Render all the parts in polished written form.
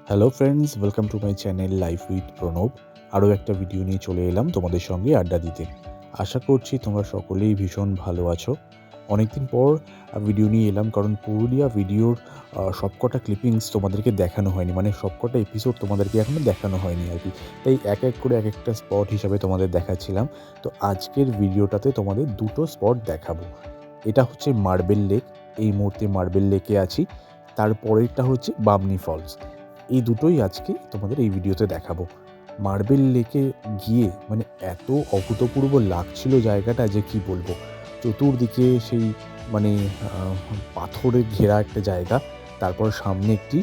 Hello friends, welcome to my channel life with Pranab. আরও একটা video নিয়ে চলে এলাম তোমাদের সঙ্গে আড্ডা দিতে। আশা করছি তোমরা সকলেই ভীষণ ভালো আছো। অনেকদিন পর ভিডিও নিয়ে এলাম, কারণ পুরুলিয়া ভিডিওর সবকটা ক্লিপিংস তোমাদেরকে দেখানো হয়নি, মানে সবকটা এপিসোড তোমাদেরকে এখনও দেখানো হয়নি আর কি। তাই এক এক করে এক একটা স্পট হিসাবে তোমাদের দেখাচ্ছিলাম। তো আজকের ভিডিওটাতে তোমাদের দুটো স্পট দেখাবো। এটা হচ্ছে মার্বেল লেক, এই মুহূর্তে মার্বেল লেকে আছি। তারপরেরটা হচ্ছে বামনি ফলস। এই দুটোই আজকে তোমাদের এই ভিডিওতে দেখাবো। মার্বেল লেকে গিয়ে মানে এত অভূতপূর্ব লাগছিল জায়গাটা যে কি বলবো। চতুর্দিকে সেই মানে পাথরে ঘেরা একটা জায়গা, তারপর সামনে একটি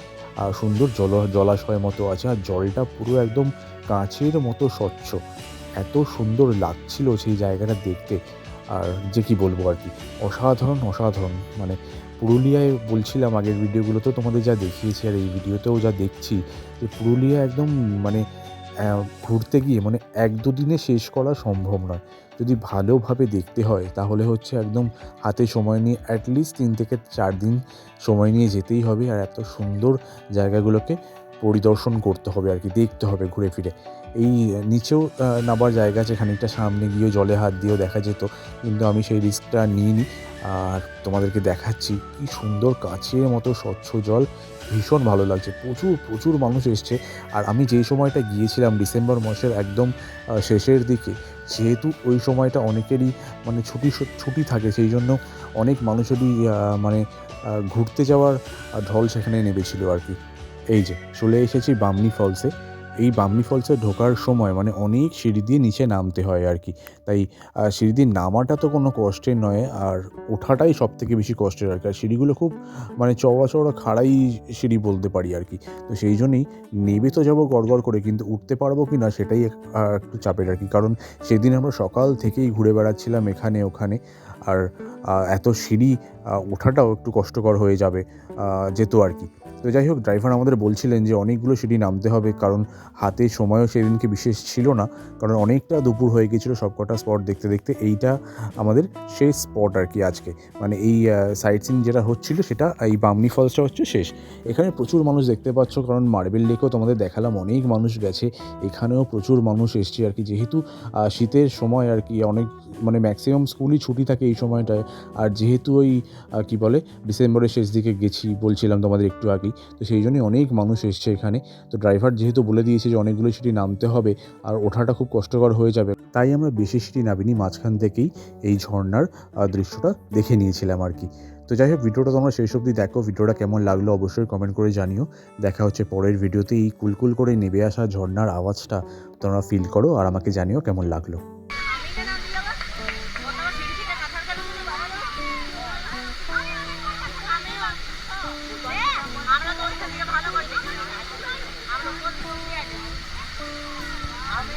সুন্দর জলাশয় মতো আছে, আর জলটা পুরো একদম কাঁচের মতো স্বচ্ছ। এত সুন্দর লাগছিল সেই জায়গাটা দেখতে, আর যে কি বলবো আর কি, অসাধারণ অসাধারণ। মানে পুরুলিয়ায় বলছিলাম আগের ভিডিওগুলোতেও তোমাদের যা দেখিয়েছি আর এই ভিডিওতেও যা দেখছি, যে পুরুলিয়া একদম মানে ঘুরতে গিয়ে মানে এক দুদিনে শেষ করা সম্ভব নয়। যদি ভালোভাবে দেখতে হয় তাহলে হচ্ছে একদম হাতে সময় নিয়ে অ্যাটলিস্ট 3 থেকে 4 দিন সময় নিয়ে যেতেই হবে, আর এত সুন্দর জায়গাগুলোকে পরিদর্শন করতে হবে আর কি, দেখতে হবে ঘুরে ফিরে। এই নিচেও নামার জায়গা আছে, খানিকটা সামনে গিয়েও জলে হাত দিয়েও দেখা যেত, কিন্তু আমি সেই রিস্কটা নিইনি। আর তোমাদেরকে দেখাচ্ছি কি সুন্দর কাঁচের মতো স্বচ্ছ জল, ভীষণ ভালো লাগছে। প্রচুর প্রচুর মানুষ এসছে। আর আমি যেই সময়টা গিয়েছিলাম ডিসেম্বর মাসের একদম শেষের দিকে, যেহেতু ওই সময়টা অনেকেরই মানে ছুটি থাকে, সেই জন্য অনেক মানুষেরই মানে ঘুরতে যাওয়ার ঢল সেখানে নেমেছিল আর কি। এই যে চলে এসেছি বামনি ফলসে। এই বামনি ফলসে ঢোকার সময় মানে অনেক সিঁড়ি দিয়ে নিচে নামতে হয় আর কি। তাই সিঁড়ি দিয়ে নামাটা তো কোনো কষ্টের নয়, আর ওঠাটাই সবথেকে বেশি কষ্টের আর কি। আর সিঁড়িগুলো খুব মানে চওড়া চওড়া খাড়াই সিঁড়ি বলতে পারি আর কি। তো সেই জন্যই নেবে তো যাবো গড়গড় করে, কিন্তু উঠতে পারবো কি না সেটাই একটু চাপের আর কি। কারণ সেদিন আমরা সকাল থেকেই ঘুরে বেড়াচ্ছিলাম এখানে ওখানে, আর এত সিঁড়ি ওঠাটাও একটু কষ্টকর হয়ে যাবে যেত আর কি। তো যাই হোক, ড্রাইভার আমাদের বলছিলেন যে অনেকগুলো সিঁড়ি নামতে হবে, কারণ হাতে সময়ও সেদিনকে বিশেষ ছিল না, কারণ অনেকটা দুপুর হয়ে গেছিলো সবকটা স্পট দেখতে দেখতে। এইটা আমাদের শেষ স্পট আর কি আজকে, মানে এই সাইট সিন যেটা হচ্ছিল সেটা, এই বামনি ফলসটা হচ্ছে শেষ। এখানে প্রচুর মানুষ দেখতে পাচ্ছ, কারণ মার্বেল লেকেও তোমাদের দেখালাম অনেক মানুষ গেছে, এখানেও প্রচুর মানুষ এসছে আর কি। যেহেতু শীতের সময় আর কি, অনেক মানে ম্যাক্সিমাম স্কুলই ছুটি থাকে এই সময়টায়। আর যেহেতু ওই কি বলে ডিসেম্বরের শেষ দিকে গেছি বলছিলাম তোমাদের একটু আগেই, তো সেই জন্যই অনেক মানুষ এসছে এখানে। তো ড্রাইভার যেহেতু বলে দিয়েছে যে অনেকগুলো সিঁড়ি নামতে হবে আর ওঠাটা খুব কষ্টকর হয়ে যাবে, তাই আমরা বেশি সিঁড়ি নামিনি, মাঝখান থেকেই এই ঝর্ণার দৃশ্যটা দেখে নিয়েছিলাম আর কি। তো যাই হোক, ভিডিওটা তোমরা শেষ অবধি দেখো। ভিডিওটা কেমন লাগলো অবশ্যই কমেন্ট করে জানিও। দেখা হচ্ছে পরের ভিডিওতে। এই কুলকুল করে নেমে আসা ঝর্ণার আওয়াজটা তোমরা ফিল করো আর আমাকে জানিও কেমন লাগলো। আমি